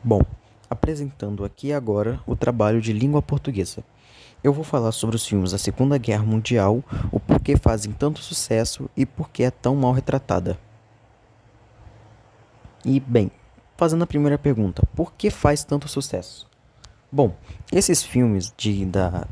Bom, apresentando aqui agora o trabalho de língua portuguesa. Eu vou falar sobre os filmes da Segunda Guerra Mundial, o porquê fazem tanto sucesso e por que é tão mal retratada. E bem, fazendo a primeira pergunta, por que faz tanto sucesso? Bom, esses filmes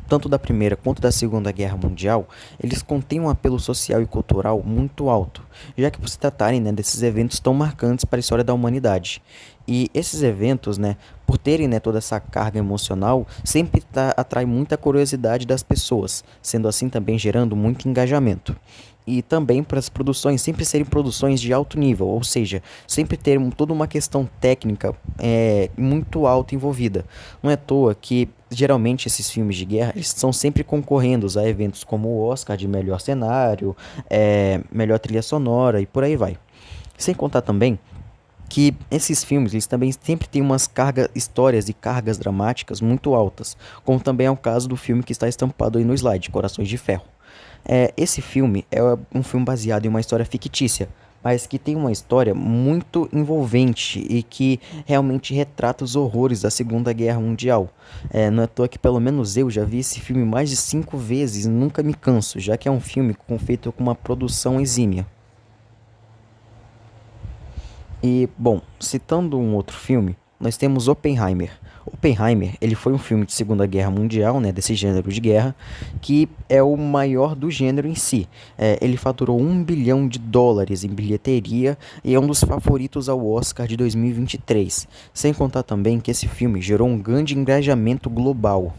tanto da Primeira quanto da Segunda Guerra Mundial, eles contêm um apelo social e cultural muito alto, já que por se tratarem, desses eventos tão marcantes para a história da humanidade. E esses eventos, por terem, toda essa carga emocional, sempre atrai muita curiosidade das pessoas, sendo assim também gerando muito engajamento. E também para as produções sempre serem produções de alto nível, ou seja, sempre ter toda uma questão técnica muito alta envolvida. Não é à toa que geralmente esses filmes de guerra eles estão sempre concorrendo a eventos como o Oscar de melhor cenário, melhor trilha sonora e por aí vai. Sem contar também que esses filmes eles também sempre têm umas cargas, histórias e cargas dramáticas muito altas, como também é o caso do filme que está estampado aí no slide, Corações de Ferro. Esse filme é um filme baseado em uma história fictícia, mas que tem uma história muito envolvente e que realmente retrata os horrores da Segunda Guerra Mundial. Não é à toa que pelo menos eu já vi esse filme mais de 5 vezes e nunca me canso, já que é um filme feito com uma produção exímia. E, bom, citando um outro filme, nós temos Oppenheimer. Oppenheimer, ele foi um filme de Segunda Guerra Mundial, desse gênero de guerra, que é o maior do gênero em si. Ele faturou US$ 1 bilhão em bilheteria e é um dos favoritos ao Oscar de 2023. Sem contar também que esse filme gerou um grande engajamento global.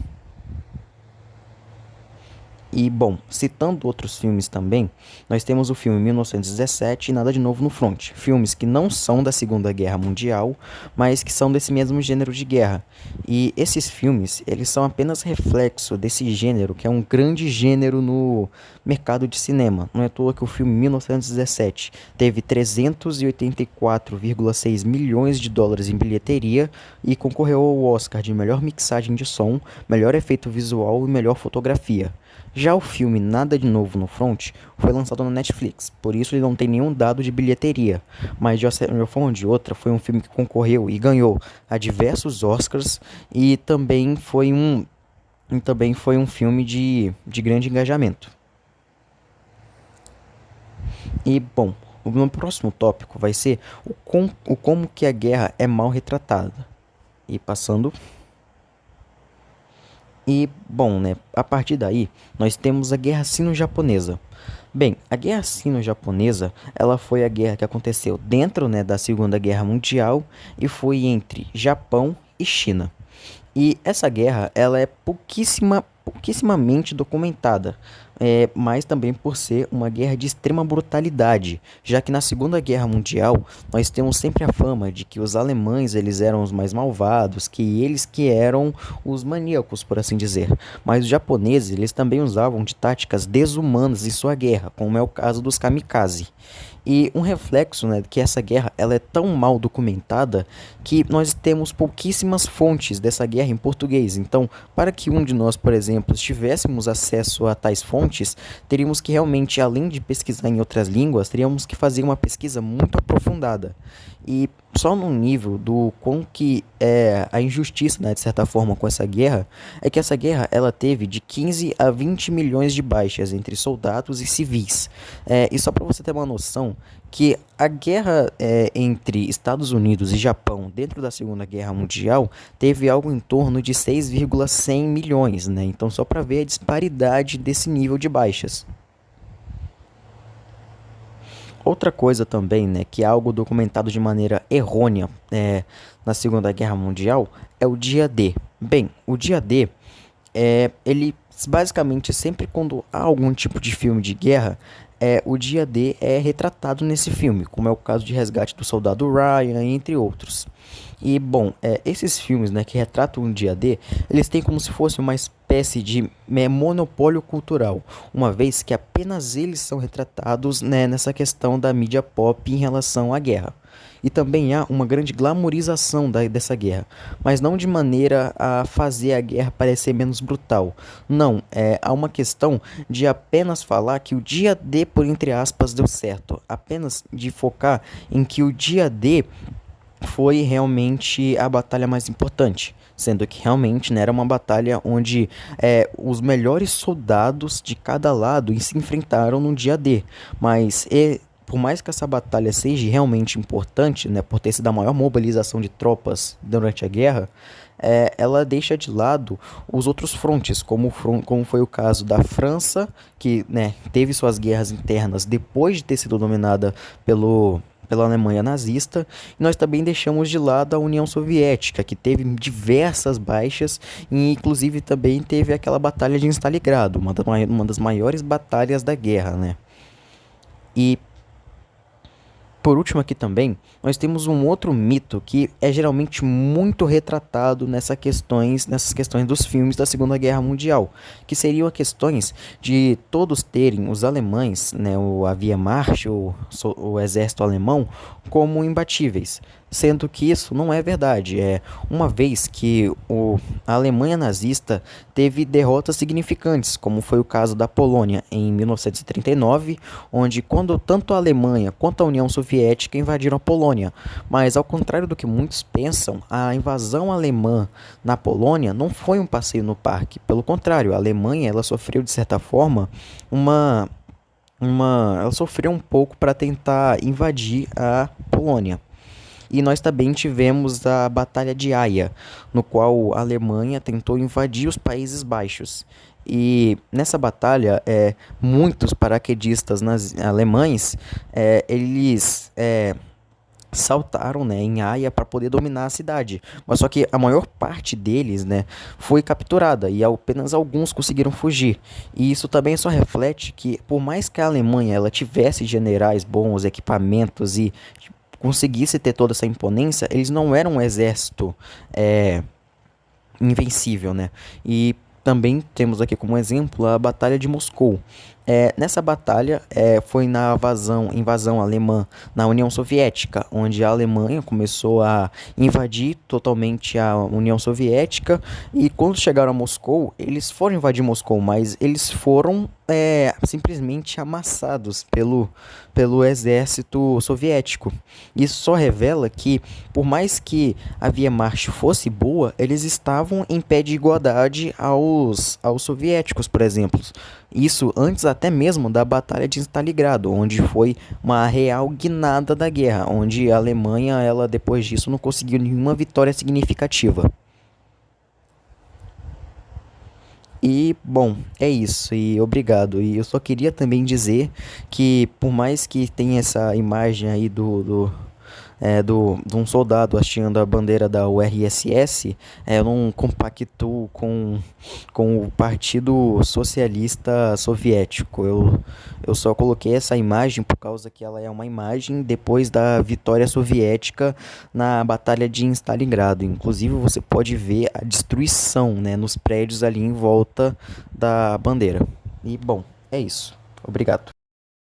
E, bom, citando outros filmes também, nós temos o filme 1917 e Nada de Novo no Front. Filmes que não são da Segunda Guerra Mundial, mas que são desse mesmo gênero de guerra. E esses filmes, eles são apenas reflexo desse gênero, que é um grande gênero no mercado de cinema. Não é à toa que o filme 1917 teve 384,6 milhões de dólares em bilheteria e concorreu ao Oscar de melhor mixagem de som, melhor efeito visual e melhor fotografia. Já o filme Nada de Novo no Front foi lançado na Netflix, por isso ele não tem nenhum dado de bilheteria, mas de uma forma ou de outra foi um filme que concorreu e ganhou a diversos Oscars e também foi um filme de grande engajamento. E bom, o meu próximo tópico vai ser o como que a guerra é mal retratada. E passando. E, bom, a partir daí, nós temos a Guerra Sino-Japonesa. Bem, a Guerra Sino-Japonesa, ela foi a guerra que aconteceu dentro, da Segunda Guerra Mundial e foi entre Japão e China. E essa guerra, ela é pouquissimamente documentada, mas também por ser uma guerra de extrema brutalidade, já que na Segunda Guerra Mundial nós temos sempre a fama de que os alemães eles eram os mais malvados, que eles que eram os maníacos, por assim dizer. Mas os japoneses eles também usavam de táticas desumanas em sua guerra, como é o caso dos kamikaze. E um reflexo, que essa guerra ela é tão mal documentada que nós temos pouquíssimas fontes dessa guerra em português. Então, para que um de nós, por exemplo, tivéssemos acesso a tais fontes, teríamos que realmente, além de pesquisar em outras línguas, teríamos que fazer uma pesquisa muito aprofundada. E só no nível do quão que é a injustiça, de certa forma, com essa guerra, é que essa guerra ela teve de 15 a 20 milhões de baixas entre soldados e civis. E só para você ter uma noção, que a guerra entre Estados Unidos e Japão dentro da Segunda Guerra Mundial teve algo em torno de 6,100 milhões, Então só para ver a disparidade desse nível de baixas. Outra coisa também, que é algo documentado de maneira errônea na Segunda Guerra Mundial, é o dia D. Bem, o dia D, ele basicamente sempre quando há algum tipo de filme de guerra, o dia D é retratado nesse filme, como é o caso de Resgate do Soldado Ryan, entre outros. E, bom, esses filmes, que retratam o dia D, eles têm como se fosse uma espécie de monopólio cultural, uma vez que apenas eles são retratados, nessa questão da mídia pop em relação à guerra. E também há uma grande glamorização dessa guerra, mas não de maneira a fazer a guerra parecer menos brutal. Não, há uma questão de apenas falar que o dia D, por entre aspas, deu certo. Apenas de focar em que o dia D foi realmente a batalha mais importante, sendo que realmente, né, era uma batalha onde os melhores soldados de cada lado se enfrentaram no dia D. Mas por mais que essa batalha seja realmente importante, né, por ter sido a maior mobilização de tropas durante a guerra, ela deixa de lado os outros frontes, como foi o caso da França, que, né, teve suas guerras internas depois de ter sido dominada pela Alemanha nazista, e nós também deixamos de lado a União Soviética, que teve diversas baixas, e inclusive também teve aquela batalha de Stalingrado, uma das maiores batalhas da guerra, né? E por último aqui também, nós temos um outro mito que é geralmente muito retratado nessas questões dos filmes da Segunda Guerra Mundial, que seriam as questões de todos terem os alemães, né, a Wehrmacht, o exército alemão, como imbatíveis, sendo que isso não é verdade. Uma vez que a Alemanha nazista teve derrotas significantes, como foi o caso da Polônia em 1939, onde quando tanto a Alemanha quanto a União Soviética invadiram a Polônia. Mas ao contrário do que muitos pensam, a invasão alemã na Polônia não foi um passeio no parque. Pelo contrário, a Alemanha ela sofreu de certa forma ela sofreu um pouco para tentar invadir a Polônia. E nós também tivemos a Batalha de Haia, no qual a Alemanha tentou invadir os Países Baixos. E nessa batalha, muitos paraquedistas alemães, eles saltaram, né, em Haia para poder dominar a cidade. Mas só que a maior parte deles, né, foi capturada e apenas alguns conseguiram fugir. E isso também só reflete que, por mais que a Alemanha ela tivesse generais bons, equipamentos e conseguisse ter toda essa imponência, eles não eram um exército invencível, né? E também temos aqui como exemplo a Batalha de Moscou. Nessa batalha foi na invasão alemã na União Soviética, onde a Alemanha começou a invadir totalmente a União Soviética e quando chegaram a Moscou, eles foram invadir Moscou, mas eles foram simplesmente amassados pelo exército soviético. Isso só revela que, por mais que a Wehrmacht fosse boa, eles estavam em pé de igualdade aos soviéticos, por exemplo. Isso antes até mesmo da Batalha de Stalingrado, onde foi uma real guinada da guerra, onde a Alemanha, ela depois disso não conseguiu nenhuma vitória significativa. E, bom, é isso, e obrigado. E eu só queria também dizer que, por mais que tenha essa imagem aí de um soldado hasteando a bandeira da URSS, eu não compactuo com o Partido Socialista Soviético. Eu só coloquei essa imagem por causa que ela é uma imagem depois da vitória soviética na Batalha de Stalingrado. Inclusive, você pode ver a destruição, né, nos prédios ali em volta da bandeira. E, bom, é isso. Obrigado.